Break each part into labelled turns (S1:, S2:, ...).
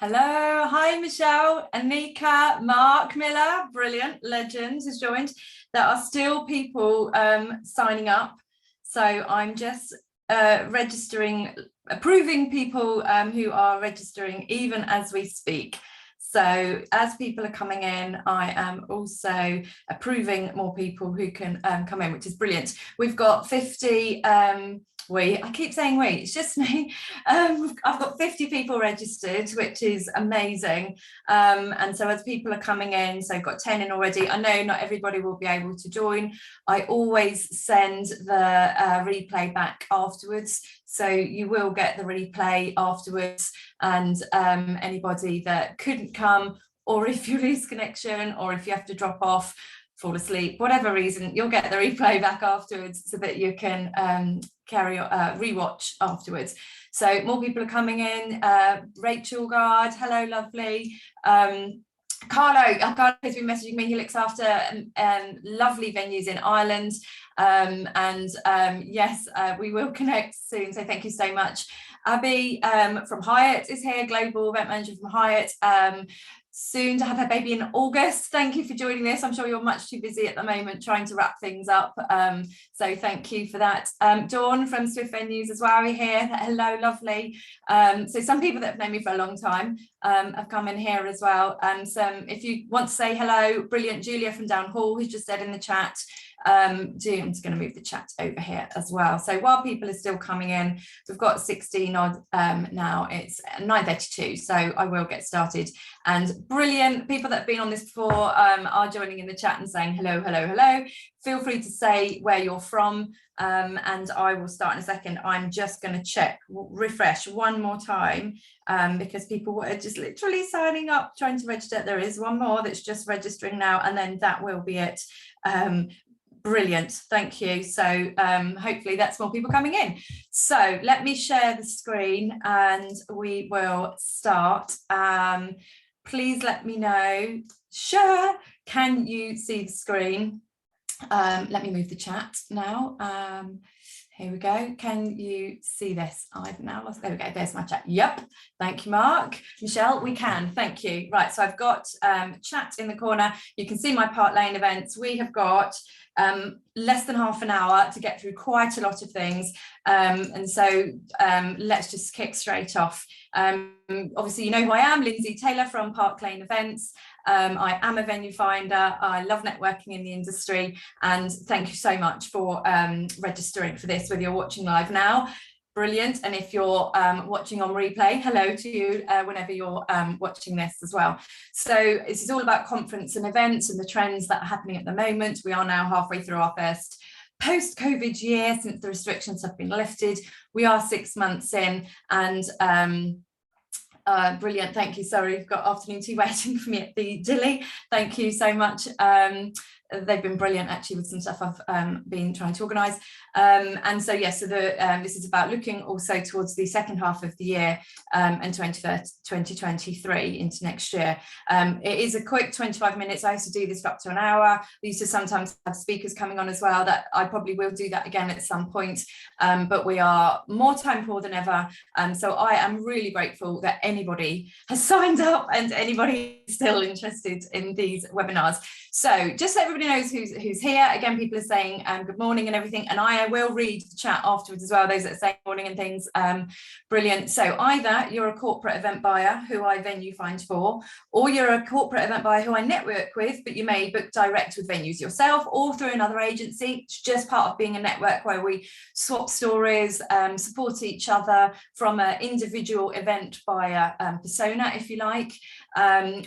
S1: Hello, hi Michelle, Anika, Mark Miller, brilliant, legends has joined. There are still people signing up, so I'm just registering, approving people who are registering even as we speak. So as people are coming in, I am also approving more people who can come in, which is brilliant. We've got 50 I keep saying we, it's just me. I've got 50 people registered, which is amazing. And so as people are coming in, so I've got 10 in already. I know not everybody will be able to join. I always send the replay back afterwards. So you will get the replay afterwards, and anybody that couldn't come, or if you lose connection, or if you have to drop off, fall asleep, whatever reason, you'll get the replay back afterwards so that you can rewatch afterwards. So more people are coming in. Rachel Gard, hello, lovely. Carlo has been messaging me. He looks after lovely venues in Ireland, yes, we will connect soon, so thank you so much. Abby from Hyatt is here, global event manager from Hyatt, soon to have her baby in August. Thank you for joining this. I'm sure you're much too busy at the moment trying to wrap things up, so thank you for that. Dawn from Swift Venues as well, we're here. Hello, lovely. So some people that have known me for a long time have come in here as well. Some, if you want to say hello, brilliant. Julia from Down Hall, who's just said in the chat. I'm just going to move the chat over here as well. So while people are still coming in, we've got 16 odd now. It's 9:32, so I will get started. And brilliant people that have been on this before are joining in the chat and saying hello, hello, hello. Feel free to say where you're from, and I will start in a second. I'm just going to check, refresh one more time, because people are just literally signing up, trying to register. There is one more that's just registering now, and then that will be it. Brilliant, thank you. So hopefully that's more people coming in. So let me share the screen and we will start. Please let me know. Sure, can you see the screen? Let me move the chat now. Here we go. Can you see this? I've now lost. There we go. There's my chat. Yep. Thank you, Mark. Michelle, we can. Thank you. Right. So I've got chat in the corner. You can see my Park Lane events. We have got less than half an hour to get through quite a lot of things. And so let's just kick straight off. Obviously, you know who I am, Lindsay Taylor from Park Lane Events. I am a venue finder. I love networking in the industry, and thank you so much for registering for this, whether you're watching live now. Brilliant. And if you're watching on replay, hello to you whenever you're watching this as well. So this is all about conference and events and the trends that are happening at the moment. We are now halfway through our first post-COVID year since the restrictions have been lifted. We are 6 months in, and brilliant, thank you. Sorry, we've got afternoon tea waiting for me at the Dilly. Thank you so much. They've been brilliant actually with some stuff I've been trying to organise. And so yes, so this is about looking also towards the second half of the year and 2023 into next year. It is a quick 25 minutes. I used to do this for up to an hour. We used to sometimes have speakers coming on as well. That I probably will do that again at some point, but we are more time poor than ever. So I am really grateful that anybody has signed up and anybody is still interested in these webinars. So just so everybody knows who's here. Again, people are saying good morning and everything, and I will read the chat afterwards as well, those that say morning and things. Brilliant. So either you're a corporate event buyer who I venue find for, or you're a corporate event buyer who I network with, but you may book direct with venues yourself or through another agency. It's just part of being a network where we swap stories, support each other from an individual event buyer persona, if you like.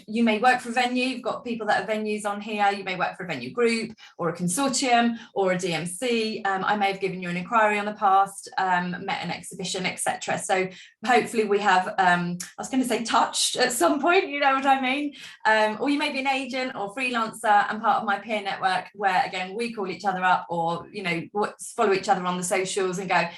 S1: You may work for a venue. You've got people that are venues on here. You may work for a venue group or a consortium or a DMC. I may have given you an inquiry on the past, met an exhibition, etc. So hopefully we have, I was going to say touched at some point, you know what I mean? Or you may be an agent or freelancer and part of my peer network where, again, we call each other up or, you know, follow each other on the socials and go,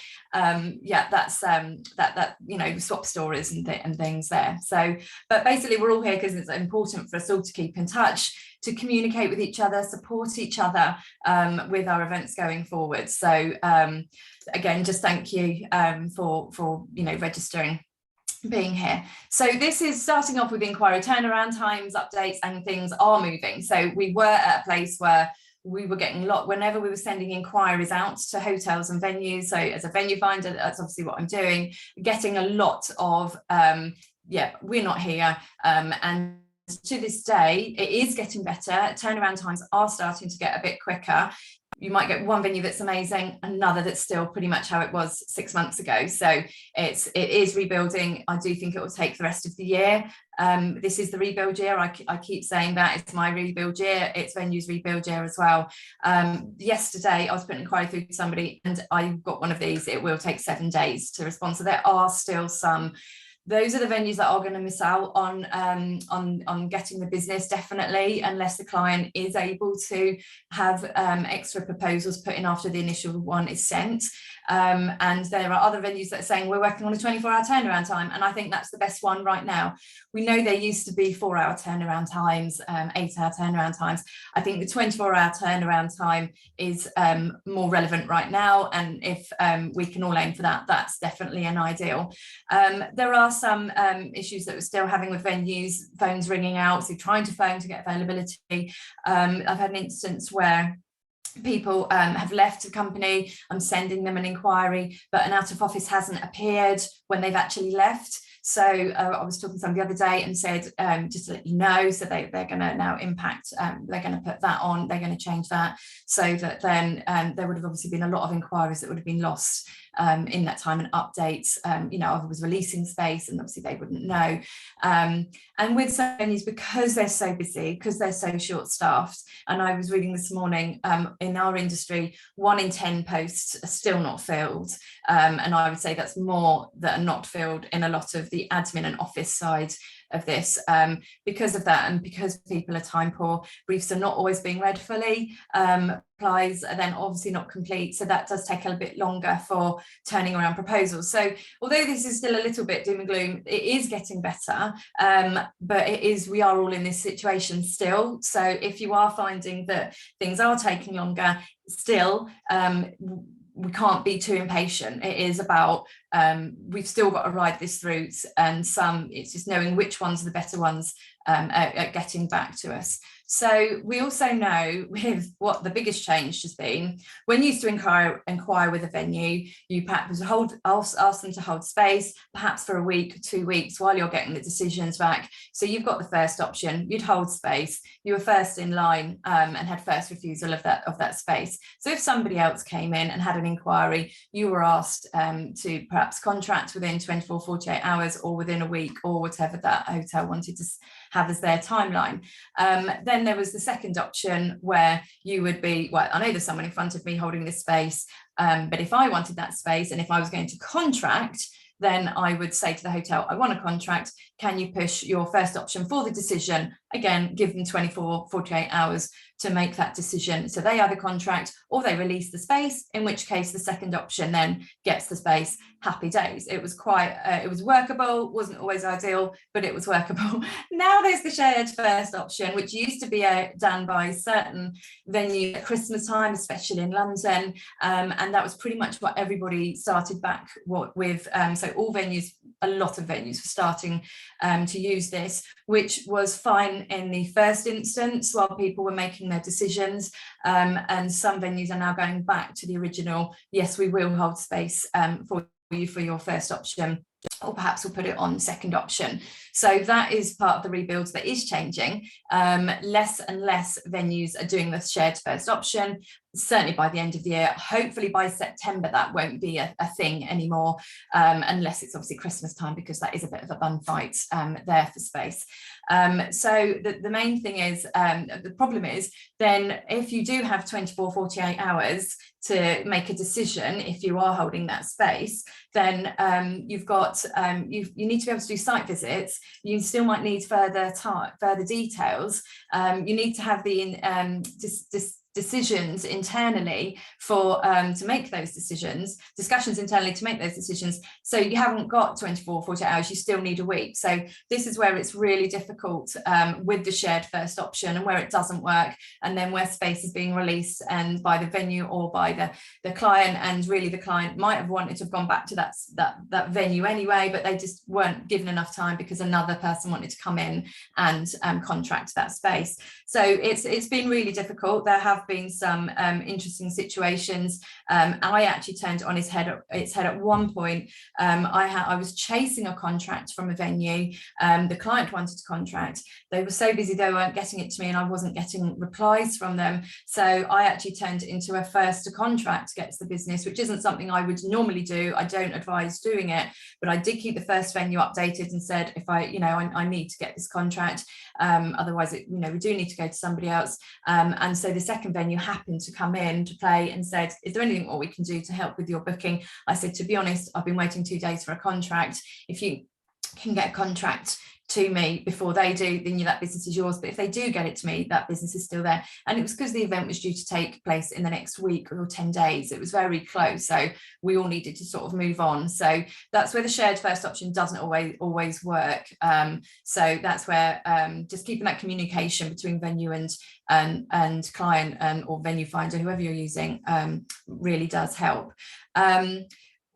S1: yeah, that's that you know, swap stories and things there. So, but basically we're all here because it's important for us all to keep in touch, to communicate with each other, support each other with our events going forward. So again, just thank you for you know, registering. being here. So this is starting off with Enquiry turnaround times, updates, and things are moving. So we were at a place where we were getting a lot, whenever we were sending inquiries out to hotels and venues. So as a venue finder, that's obviously what I'm doing, getting a lot of, yeah, we're not here. And to this day, it is getting better. Turnaround times are starting to get a bit quicker. You might get one venue that's amazing, another that's still pretty much how it was 6 months ago. So it is rebuilding. I do think it will take the rest of the year. This is the rebuild year. I keep saying that it's my rebuild year. It's venues rebuild year as well. Yesterday, I was putting an inquiry through to somebody and I got one of these. It will take 7 days to respond. So there are still some. Those are the venues that are going to miss out on getting the business, definitely, unless the client is able to have extra proposals put in after the initial one is sent. And there are other venues that are saying we're working on a 24-hour turnaround time, and I think that's the best one right now. We know there used to be 4-hour turnaround times, 8-hour turnaround times. I think the 24-hour turnaround time is more relevant right now, and if we can all aim for that, that's definitely an ideal. There are some issues that we're still having with venues, phones ringing out, so trying to phone to get availability. I've had an instance where people have left the company. I'm sending them an inquiry, but an out of office hasn't appeared when they've actually left. So I was talking to somebody the other day and said, just to let you know, so they're going to now impact, they're going to put that on, they're going to change that, so that then there would have obviously been a lot of inquiries that would have been lost in that time, and updates. You know, I was releasing space and obviously they wouldn't know. And with some venues, because they're so busy, because they're so short staffed, and I was reading this morning, in our industry, 1 in 10 posts are still not filled. And I would say that's more that are not filled in a lot of the admin and office side of this, because of that, and because people are time poor, briefs are not always being read fully, replies are then obviously not complete, so that does take a bit longer for turning around proposals. So although this is still a little bit doom and gloom, it is getting better, but we are all in this situation still. So if you are finding that things are taking longer still, we can't be too impatient. It is about, we've still got to ride this through, and it's just knowing which ones are the better ones at getting back to us. So we also know, with what the biggest change has been, when you used to inquire with a venue, you perhaps ask them to hold space, perhaps for a week, 2 weeks, while you're getting the decisions back. So you've got the first option, you'd hold space, you were first in line, and had first refusal of that space. So if somebody else came in and had an inquiry, you were asked to perhaps contract within 24, 48 hours, or within a week, or whatever that hotel wanted to have as their timeline. Then there was the second option, where you would be, well, I know there's someone in front of me holding this space, but if I wanted that space and if I was going to contract, then I would say to the hotel, I want a contract, can you push your first option for the decision? Again, give them 24, 48 hours to make that decision. So they either contract or they release the space, in which case the second option then gets the space. Happy days. It was quite, it was workable, wasn't always ideal, but it was workable. Now there's the shared first option, which used to be done by certain venues at Christmas time, especially in London. And that was pretty much what everybody started back with. So all venues, a lot of venues were starting to use this, which was fine in the first instance while people were making their decisions, and some venues are now going back to the original, yes, we will hold space for you for your first option, or perhaps we'll put it on second option. So that is part of the rebuild that is changing. Less and less venues are doing the shared first option, certainly by the end of the year. Hopefully by September that won't be a thing anymore, unless it's obviously Christmas time, because that is a bit of a bun fight there for space. So the main thing is, the problem is then if you do have 24, 48 hours to make a decision, if you are holding that space, then you've got, you need to be able to do site visits. You still might need further details. You need to have the decisions internally for to make those decisions, discussions internally to make those decisions. So you haven't got 24, 48 hours, you still need a week. So this is where it's really difficult with the shared first option, and where it doesn't work, and then where space is being released and by the venue or by the client, and really the client might have wanted to have gone back to that venue anyway, but they just weren't given enough time because another person wanted to come in and contract that space. So it's been really difficult. There have been some interesting situations. I actually turned it on its head at one point. I was chasing a contract from a venue. The client wanted to contract. They were so busy they weren't getting it to me, and I wasn't getting replies from them. So I actually turned it into a first to contract gets the business, which isn't something I would normally do. I don't advise doing it, but I did keep the first venue updated and said, if I need to get this contract, otherwise we do need to go to somebody else. And so the second venue happened to come in to play and said, is there anything more we can do to help with your booking? I said, to be honest, I've been waiting 2 days for a contract. If you can get a contract to me before they do, then that business is yours. But if they do get it to me, that business is still there. And it was because the event was due to take place in the next week or 10 days. It was very close, so we all needed to sort of move on. So that's where the shared first option doesn't always work. So that's where just keeping that communication between venue and client or venue finder, whoever you're using, really does help.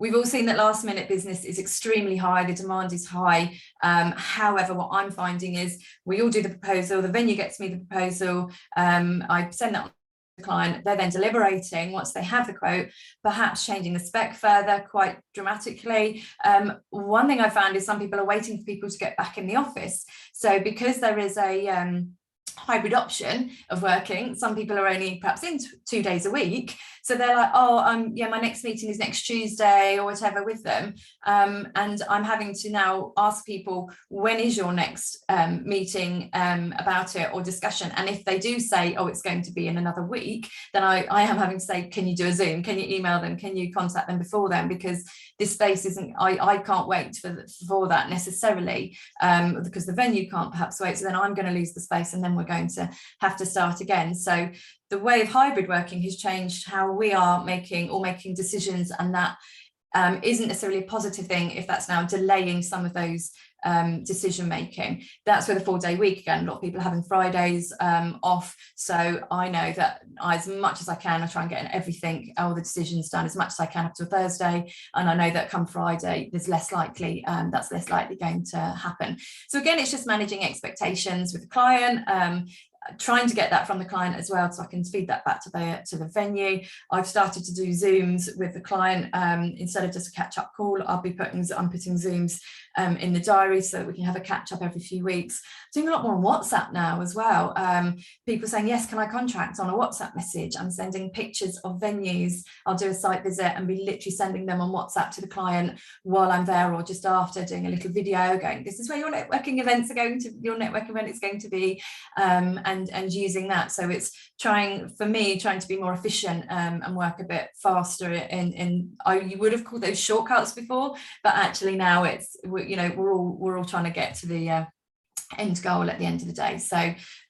S1: We've all seen that last minute business is extremely high, the demand is high. However, what I'm finding is we all do the proposal, the venue gets me the proposal, I send that on to the client, they're then deliberating once they have the quote, perhaps changing the spec further quite dramatically. One thing I found is some people are waiting for people to get back in the office. So because there is a hybrid option of working, some people are only perhaps in 2 days a week, so they're like, yeah, my next meeting is next Tuesday or whatever with them, and I'm having to now ask people, when is your next meeting about it or discussion? And if they do say, oh, it's going to be in another week, then I am having to say, can you do a Zoom, can you email them, can you contact them before then, because this space isn't, I can't wait for that necessarily, because the venue can't perhaps wait, so then I'm going to lose the space and then we're going to have to start again. So the way of hybrid working has changed how we are making decisions, and that isn't necessarily a positive thing if that's now delaying some of those decision making. That's where the 4-day week, again, a lot of people are having Fridays off, so I know that as much as I can, I try and get everything, all the decisions done as much as I can up to a Thursday, and I know that come Friday that's less likely going to happen. So again, it's just managing expectations with the client, trying to get that from the client as well, so I can feed that back to the venue. I've started to do Zooms with the client instead of just a catch-up call. I'm putting Zooms in the diary so that we can have a catch-up every few weeks. Doing a lot more on WhatsApp now as well. People saying, yes, can I contract on a WhatsApp message? I'm sending pictures of venues. I'll do a site visit and be literally sending them on WhatsApp to the client while I'm there, or just after, doing a little video going, this is where your networking events are going to, your network event is going to be, and using that. So it's trying to be more efficient and work a bit faster you would have called those shortcuts before, but actually now we're all trying to get to the end goal at the end of the day. So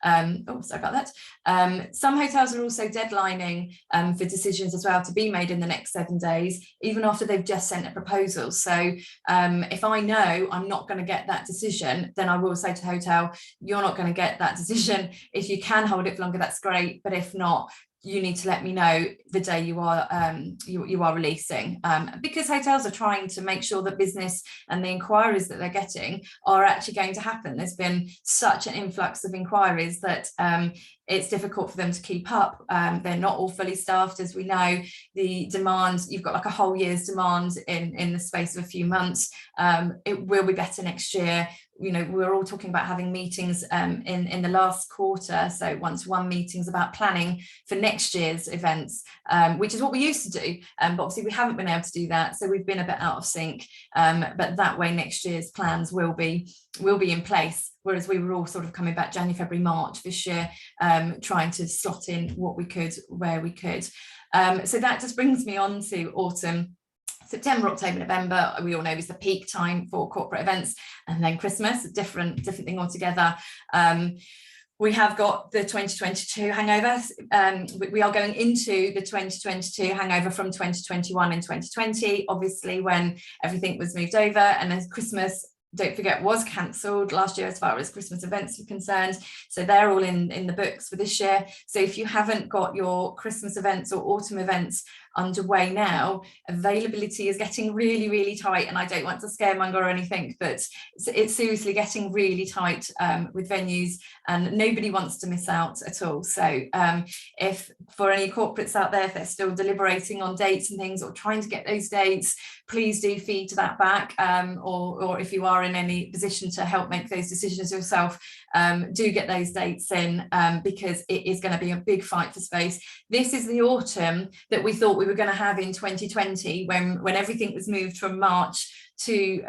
S1: sorry about that. Some hotels are also deadlining for decisions as well to be made in the next 7 days, even after they've just sent a proposal. So if I know I'm not going to get that decision, then I will say to the hotel, you're not going to get that decision. If you can hold it for longer, that's great, but if not, you need to let me know the day you are releasing, because hotels are trying to make sure that business and the inquiries that they're getting are actually going to happen. There's been such an influx of inquiries that it's difficult for them to keep up. They're not all fully staffed, as we know. The demand, you've got like a whole year's demand in the space of a few months. It will be better next year. We're all talking about having meetings in the last quarter, so one-to-one meetings about planning for next year's events, which is what we used to do, but obviously we haven't been able to do that, so we've been a bit out of sync, but that way next year's plans will be in place, whereas we were all sort of coming back January, February, March this year, trying to slot in what we could where we could. So that just brings me on to autumn. September, October, November, we all know is the peak time for corporate events, and then Christmas, a different thing altogether. We have got the 2022 hangover. We are going into the 2022 hangover from 2021 and 2020, obviously when everything was moved over, and as Christmas, don't forget, was cancelled last year as far as Christmas events are concerned. So they're all in the books for this year. So if you haven't got your Christmas events or autumn events underway now, availability is getting really, really tight. And I don't want to scaremonger or anything, but it's seriously getting really tight with venues, and nobody wants to miss out at all. So if for any corporates out there, if they're still deliberating on dates and things or trying to get those dates, please do feed that back, or if you are in any position to help make those decisions yourself, do get those dates in, because it is going to be a big fight for space. This is the autumn that we thought we were going to have in 2020, when everything was moved from March to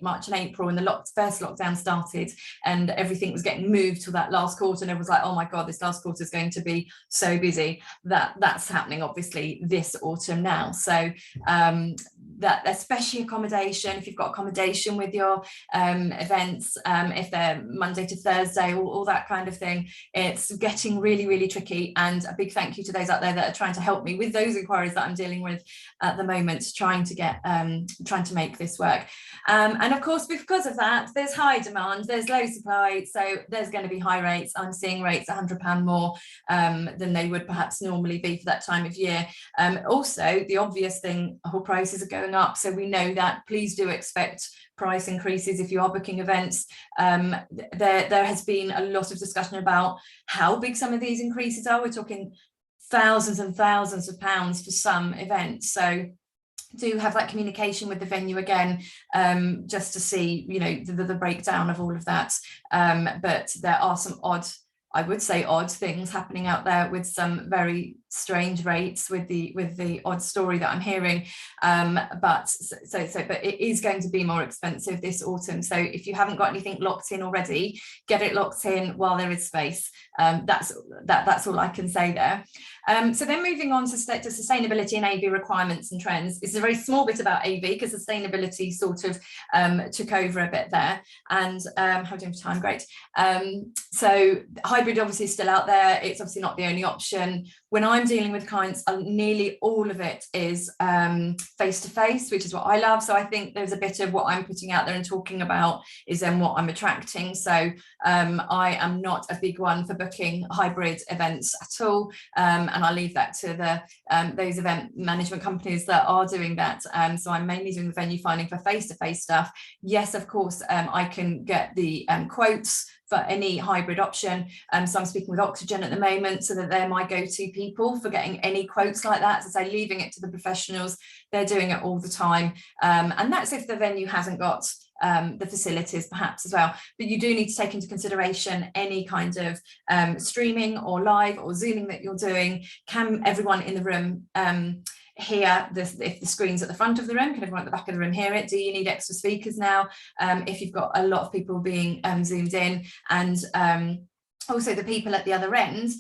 S1: March and April, and the first lockdown started, and everything was getting moved to that last quarter, and everyone's like, oh my god, this last quarter is going to be so busy. That's happening obviously this autumn now. So that, especially accommodation, if you've got accommodation with your events, if they're Monday to Thursday, all that kind of thing, it's getting really, really tricky. And a big thank you to those out there that are trying to help me with those inquiries that I'm dealing with at the moment, trying to make this work. And of course, because of that, there's high demand, there's low supply, so there's going to be high rates. I'm seeing rates £100 more than they would perhaps normally be for that time of year. Also, the obvious thing, whole prices are going up, so we know that. Please do expect price increases if you are booking events. There has been a lot of discussion about how big some of these increases are. We're talking thousands and thousands of pounds for some events, so do have that communication with the venue again, just to see, the breakdown of all of that. But there are some odd things happening out there, with some very strange rates, with the odd story that I'm hearing. But it is going to be more expensive this autumn. So if you haven't got anything locked in already, get it locked in while there is space. That's all I can say there. So then moving on to sustainability and AV requirements and trends. It's a very small bit about AV because sustainability sort of took over a bit there. And how are you doing for time? Great. So hybrid obviously is still out there. It's obviously not the only option. When I'm dealing with clients, nearly all of it is face-to-face, which is what I love. So I think there's a bit of what I'm putting out there and talking about is then what I'm attracting. So I am not a big one for booking hybrid events at all. And I'll leave that to those event management companies that are doing that. So I'm mainly doing the venue finding for face-to-face stuff. Yes, of course, I can get the quotes for any hybrid option. So I'm speaking with Oxygen at the moment, so that they're my go-to people for getting any quotes like that. So say, leaving it to the professionals, they're doing it all the time. And that's if the venue hasn't got the facilities perhaps as well. But you do need to take into consideration any kind of streaming or live or Zooming that you're doing. Can everyone in the room hear this? If the screen's at the front of the room, can everyone at the back of the room hear it? Do you need extra speakers now if you've got a lot of people being zoomed in? And also the people at the other end,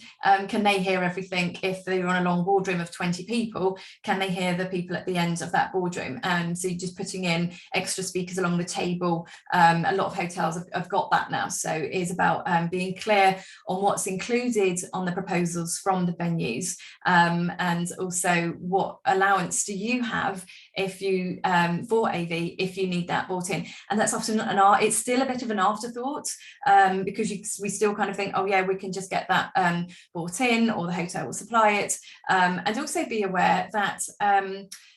S1: can they hear everything? If they're on a long boardroom of 20 people, can they hear the people at the end of that boardroom? So you're just putting in extra speakers along the table. A lot of hotels have got that now. So it is about being clear on what's included on the proposals from the venues, and also what allowance do you have if you for AV if you need that brought in. And that's often it's still a bit of an afterthought, because we still kind of think, oh yeah, we can just get that brought in, or the hotel will supply it. And also be aware that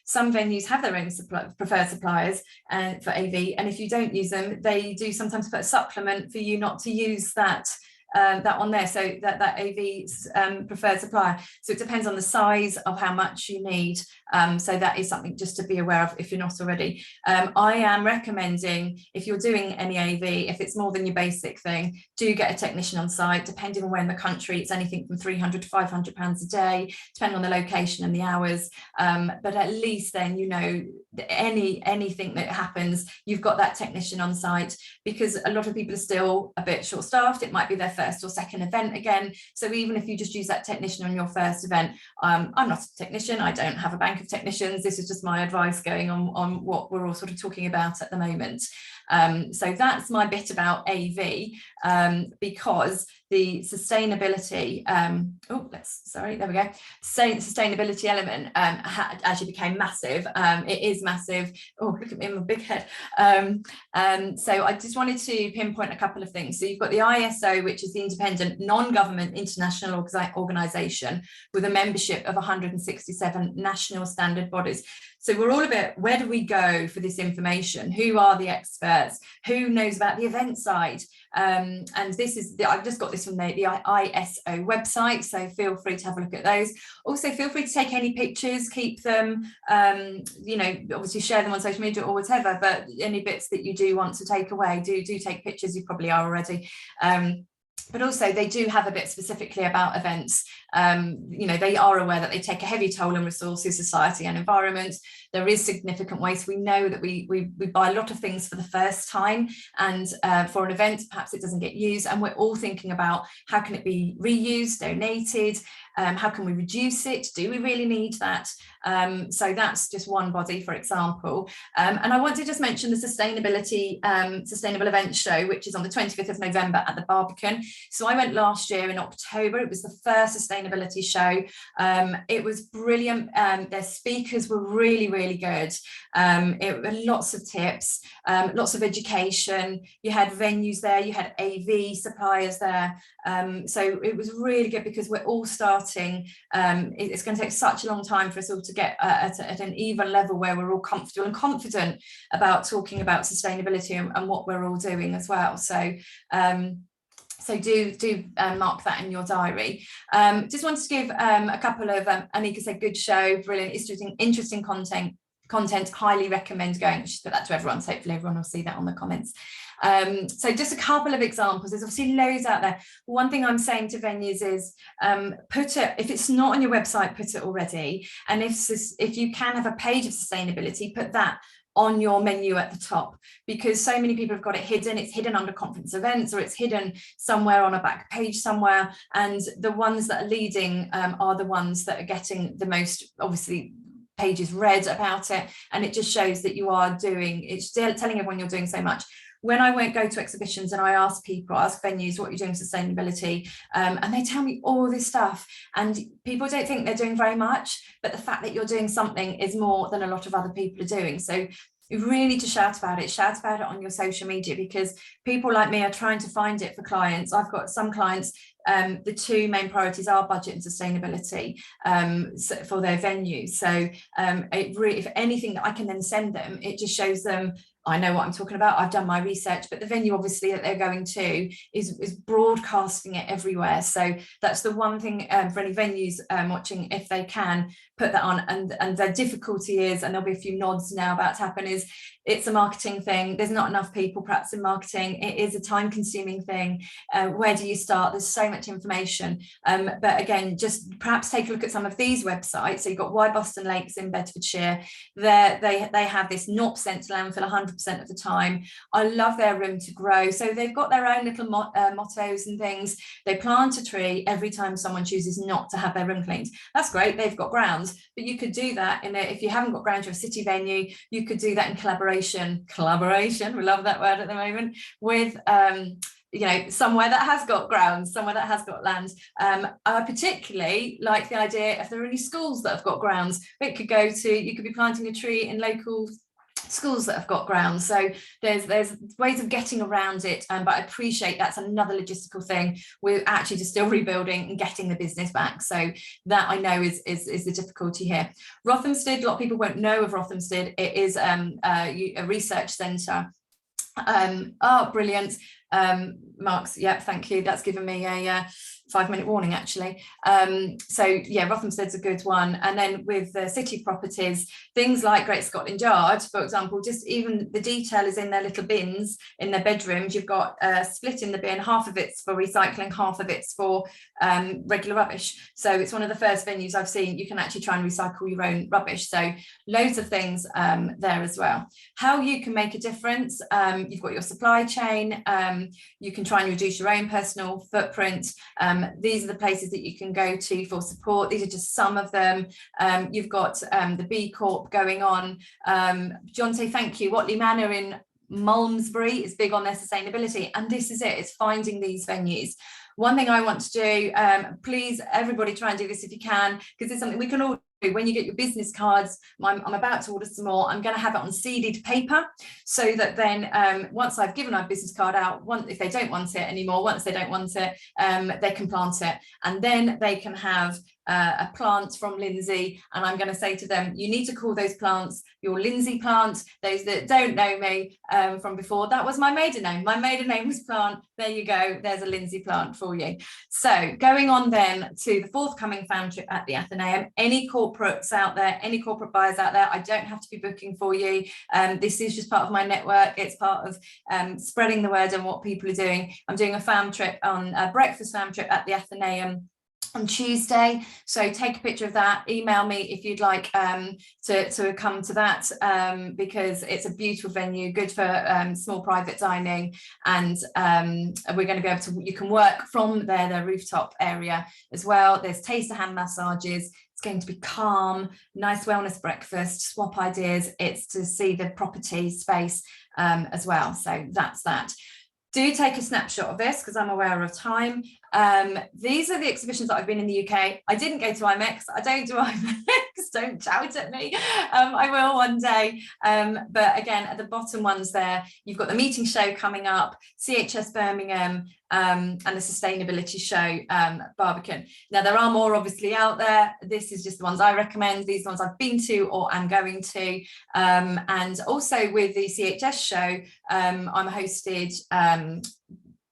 S1: some venues have their own preferred suppliers for AV, and if you don't use them, they do sometimes put a supplement for you not to use that on there, so that AV's preferred supplier. So it depends on the size of how much you need. So that is something just to be aware of if you're not already. I am recommending, if you're doing any AV, if it's more than your basic thing, do get a technician on site. Depending on where in the country, it's anything from £300 to £500 a day, depending on the location and the hours. But at least then, anything that happens, you've got that technician on site, because a lot of people are still a bit short-staffed. It might be their first or second event again. So even if you just use that technician on your first event, I'm not a technician, I don't have a bank of technicians, this is just my advice going on what we're all sort of talking about at the moment. So that's my bit about AV, because the sustainability, sustainability element actually became massive. It is massive. Oh, look at me in my big head. So I just wanted to pinpoint a couple of things. So you've got the ISO, which is the independent non-government international organisation with a membership of 167 national standard bodies. So we're all about, where do we go for this information? Who are the experts? Who knows about the event side? And this is, I've just got this from the ISO website, so feel free to have a look at those. Also, feel free to take any pictures, keep them, you know, obviously share them on social media or whatever, but any bits that you do want to take away, do take pictures. You probably are already. But also they do have a bit specifically about events. You know, they are aware that they take a heavy toll on resources, society and environment. There is significant waste. We know that we buy a lot of things for the first time, and for an event, perhaps it doesn't get used. And we're all thinking about, how can it be reused, donated? How can we reduce it? Do we really need that? So that's just one body, for example. And I want to just mention the Sustainable Events Show, which is on the 25th of November at the Barbican. So I went last year in October. It was the first sustainability show. It was brilliant. Their speakers were really, really good. Lots of tips, lots of education. You had venues there, you had AV suppliers there. So it was really good, because we're all starting. It's going to take such a long time for us all to get at an even level where we're all comfortable and confident about talking about sustainability and what we're all doing as well. So so do mark that in your diary. Just wanted to give a couple of, Anika said, good show, brilliant, interesting content, highly recommend going. Just put that to everyone, so hopefully everyone will see that on the comments. So just a couple of examples. There's obviously loads out there. One thing I'm saying to venues is, put it, if it's not on your website, put it already. And if you can have a page of sustainability, put that on your menu at the top, because so many people have got it hidden. It's hidden under conference events, or it's hidden somewhere on a back page somewhere. And the ones that are leading are the ones that are getting the most, obviously, pages read about it. And it just shows that you are doing, it's telling everyone you're doing so much. When I won't go to exhibitions and I ask venues, what you're doing for sustainability, and they tell me all this stuff, and people don't think they're doing very much, but the fact that you're doing something is more than a lot of other people are doing. So you really need to shout about it on your social media, because people like me are trying to find it for clients. I've got some clients, the two main priorities are budget and sustainability for their venues. So if anything that I can then send them, it just shows them, I know what I'm talking about, I've done my research, but the venue obviously that they're going to is broadcasting it everywhere. So that's the one thing for any venues watching, if they can put that on. And the difficulty is, and there'll be a few nods now about to happen, is it's a marketing thing. There's not enough people perhaps in marketing. It is a time consuming thing. Where do you start? There's so much information. But again, just perhaps take a look at some of these websites. So you've got Why Boston Lakes in Bedfordshire. They have this 0% landfill 100% of the time. I love their Room to Grow. So they've got their own little mottos and things. They plant a tree every time someone chooses not to have their room cleaned. That's great. They've got grounds, but you could do that if you haven't got grounds, you're a city venue, you could do that in collaboration, we love that word at the moment, with you know, somewhere that has got grounds, somewhere that has got land. I particularly like the idea, if there are any schools that have got grounds, you could be planting a tree in local schools that have got grounds. So there's ways of getting around it, but I appreciate that's another logistical thing. We're actually just still rebuilding and getting the business back. So that, I know, is the difficulty here. Rothamsted, a lot of people won't know of Rothamsted. It is a research centre. Oh, brilliant. Mark's, yeah, thank you. That's given me a 5-minute warning, actually. So yeah, Rothamsted's a good one. And then with the city properties, things like Great Scotland Yard, for example, just even the detail is in their little bins in their bedrooms. You've got a split in the bin, half of it's for recycling, half of it's for regular rubbish. So it's one of the first venues I've seen you can actually try and recycle your own rubbish. So loads of things there as well. How you can make a difference, you've got your supply chain, you can try and reduce your own personal footprint. These are the places that you can go to for support. These are just some of them. You've got the B Corp going on. John, say thank you. Watley Manor in Malmesbury is big on their sustainability, and this is it, it's finding these venues. One thing I want to do, please everybody try and do this if you can, because it's something we can all do. When you get your business cards, I'm about to order some more. I'm going to have it on seeded paper, so that then once I've given our business card out, if they don't want it anymore, once they don't want it, they can plant it, and then they can have a plant from Lindsay, and I'm going to say to them, you need to call those plants your Lindsay plant. Those that don't know me from before, that was my maiden name. My maiden name was Plant. There you go, there's a Lindsay plant for you. So going on then to the forthcoming fan trip at the Athenaeum, any corporates out there, any corporate buyers out there, I don't have to be booking for you. This is just part of my network. It's part of spreading the word on what people are doing. I'm doing a fan trip, on a breakfast fan trip at the Athenaeum on Tuesday, so take a picture of that, email me if you'd like to come to that, because it's a beautiful venue, good for small private dining, and we're going to be able to, you can work from there, the rooftop area as well. There's taster hand massages. It's going to be calm, nice wellness breakfast, swap ideas. It's to see the property space as well, so that's that. Do take a snapshot of this because I'm aware of time. These are the exhibitions that I've been in the UK. I didn't go to IMEX. I don't do IMEX. Don't shout at me. I will one day. But again, at the bottom ones there, you've got the meeting show coming up, CHS Birmingham, and the sustainability show, Barbican. Now, there are more obviously out there. This is just the ones I recommend. These ones I've been to or am going to. And also with the CHS show, I'm a hosted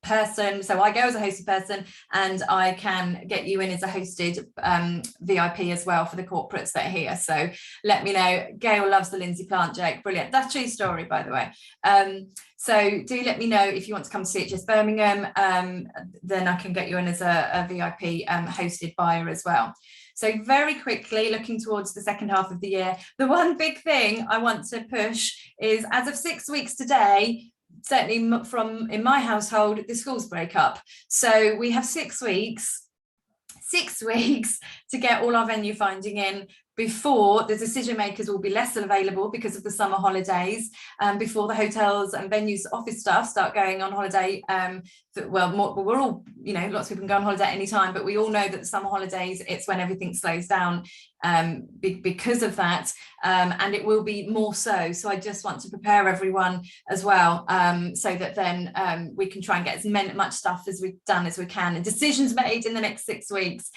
S1: person, so I go as a hosted person, and I can get you in as a hosted VIP as well for the corporates that are here. So let me know. Gail loves the Lindsay plant, Jake. Brilliant. That's a true story, by the way. So do let me know if you want to come to CHS Birmingham, then I can get you in as a VIP hosted buyer as well. So very quickly, looking towards the second half of the year, the one big thing I want to push is, as of 6 weeks today, certainly from in my household, the schools break up. So we have 6 weeks to get all our venue finding in before the decision makers will be less available because of the summer holidays, before the hotels and venues office staff start going on holiday. Well, we're all, you know, lots of people can go on holiday at any time, but we all know that the summer holidays, it's when everything slows down because of that, and it will be more so. So I just want to prepare everyone as well, so that then we can try and get as much stuff as we've done as we can, and decisions made in the next 6 weeks,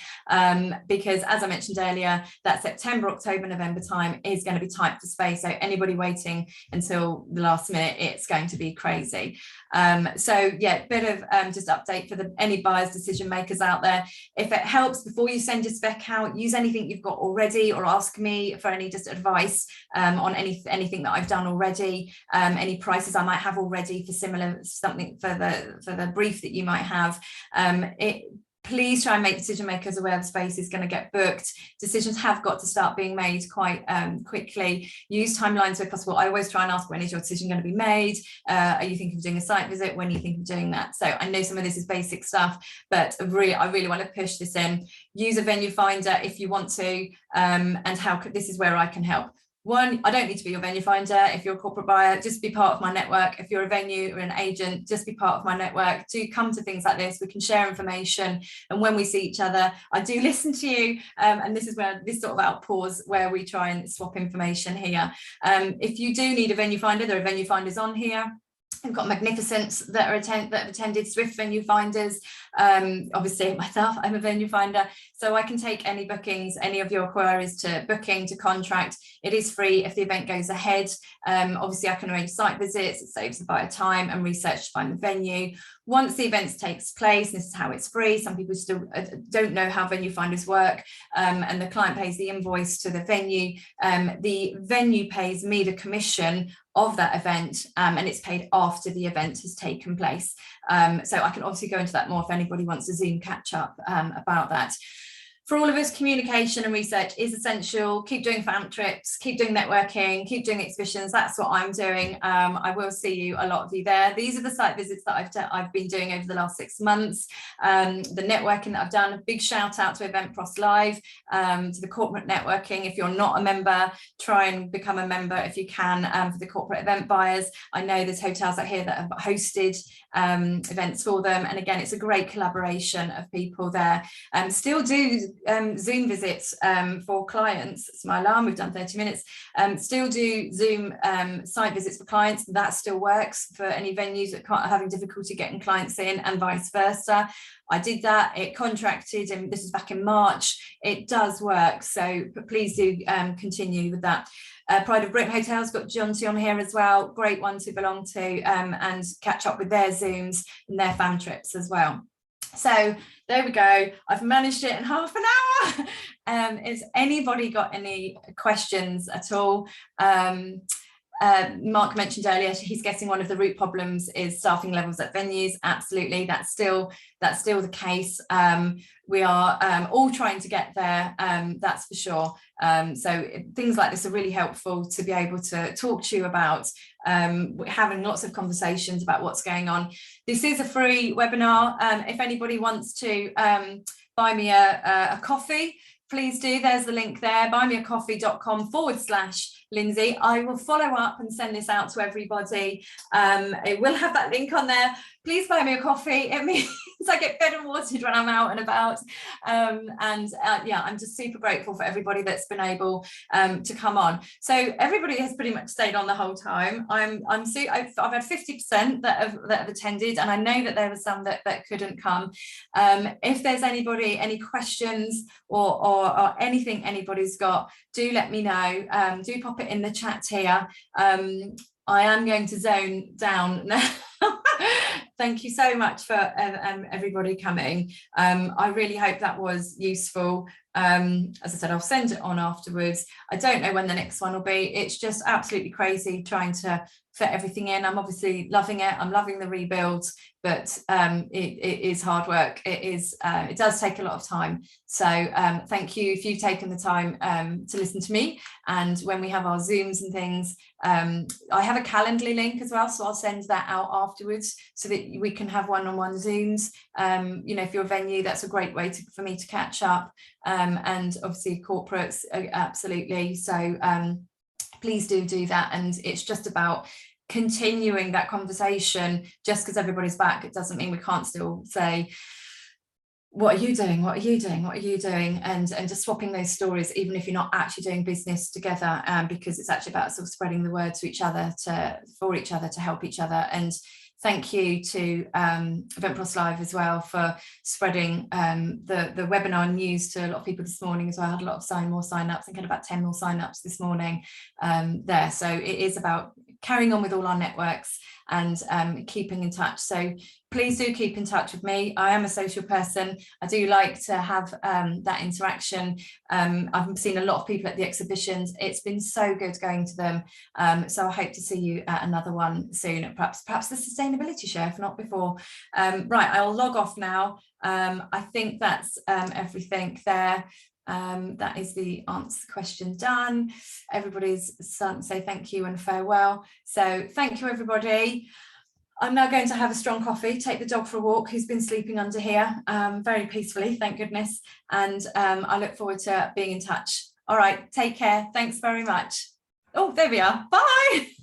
S1: because as I mentioned earlier, that September, October, November time is going to be tight for space. So anybody waiting until the last minute, it's going to be crazy. So yeah, bit of just update for any buyers, decision makers out there. If it helps, before you send your spec out, use anything you've got already, or ask me for any just advice on anything that I've done already, any prices I might have already for similar something for the brief that you might have. Please try and make decision makers aware the space is going to get booked. Decisions have got to start being made quite quickly. Use timelines where possible. I always try and ask, when is your decision going to be made? Are you thinking of doing a site visit? When are you thinking of doing that? So I know some of this is basic stuff, but I really want to push this in. Use a venue finder if you want to, and this is where I can help. One, I don't need to be your venue finder. If you're a corporate buyer, just be part of my network. If you're a venue or an agent, just be part of my network. Do come to things like this. We can share information. And when we see each other, I do listen to you. And this is where this sort of outpours where we try and swap information here. If you do need a venue finder, there are venue finders on here. We've got Magnificence that have attended, Swift venue finders. Obviously myself, I'm a venue finder, so I can take any bookings, any of your queries to booking, to contract. It is free if the event goes ahead. Obviously I can arrange site visits. It saves the buyer time and research to find the venue. Once the event takes place, this is how it's free. Some people still don't know how venue finders work, and the client pays the invoice to the venue. The venue pays me the commission of that event, and it's paid after the event has taken place. So I can obviously go into that more if anybody wants a Zoom catch up about that. for all of us, communication and research is essential. Keep doing fam trips, keep doing networking, keep doing exhibitions. That's what I'm doing. I will see you, a lot of you there. These are the site visits that I've been doing over the last 6 months. The networking that I've done, a big shout out to Eventpros Live, to the corporate networking. If you're not a member, try and become a member if you can, for the corporate event buyers. I know there's hotels out here that have hosted events for them. And again, it's a great collaboration of people there. Still do Zoom visits for clients. It's my alarm, we've done 30 minutes. Still do Zoom site visits for clients. That still works for any venues that are having difficulty getting clients in, and vice versa. I did that, it contracted, and this is back in March. It does work, so please do continue with that. Pride of Britain Hotels got Jun22 on here as well, great one to belong to, and catch up with their Zooms and their fan trips as well. So there we go, I've managed it in half an hour. Has anybody got any questions at all? Mark mentioned earlier he's guessing one of the root problems is staffing levels at venues. Absolutely, that's still the case. We are all trying to get there, that's for sure. So things like this are really helpful to be able to talk to you about, having lots of conversations about what's going on. This is a free webinar. If anybody wants to buy me a coffee, please do. There's the link there, buymeacoffee.com/Lindsay. I will follow up and send this out to everybody. It will have that link on there. Please buy me a coffee. It means I get fed and watered when I'm out and about. Yeah, I'm just super grateful for everybody that's been able to come on. So everybody has pretty much stayed on the whole time. I've had 50% that have attended, and I know that there were some that couldn't come. If there's anybody, any questions or anything anybody's got, do let me know. Do pop it in the chat here. I am going to zone down now. Thank you so much for everybody coming. I really hope that was useful. As I said, I'll send it on afterwards. I don't know when the next one will be. It's just absolutely crazy trying to fit everything in. I'm obviously loving it. I'm loving the rebuild, but it is hard work. It does take a lot of time. So thank you if you've taken the time to listen to me. And when we have our Zooms and things, I have a Calendly link as well, so I'll send that out afterwards so that we can have one-on-one Zooms. You know, if you're a venue, that's a great way for me to catch up. And obviously corporates, absolutely. So please do that. And it's just about continuing that conversation. Just because everybody's back, it doesn't mean we can't still say, what are you doing? What are you doing? What are you doing? And just swapping those stories, even if you're not actually doing business together, because it's actually about sort of spreading the word to each other, for each other, to help each other. And thank you to Eventpros Live as well for spreading the webinar news to a lot of people this morning as well. I had a lot of more sign-ups. I think I had about 10 more sign-ups this morning there. So it is about carrying on with all our networks and keeping in touch. So please do keep in touch with me. I am a social person. I do like to have that interaction. I've seen a lot of people at the exhibitions. It's been so good going to them. So I hope to see you at another one soon, perhaps the sustainability show, if not before. Right, I'll log off now. I think that's everything there. That is the answer question done. Everybody's starting to say thank you and farewell. So thank you, everybody. I'm now going to have a strong coffee, take the dog for a walk, who's been sleeping under here very peacefully, thank goodness. And I look forward to being in touch. All right, take care. Thanks very much. Oh, there we are. Bye.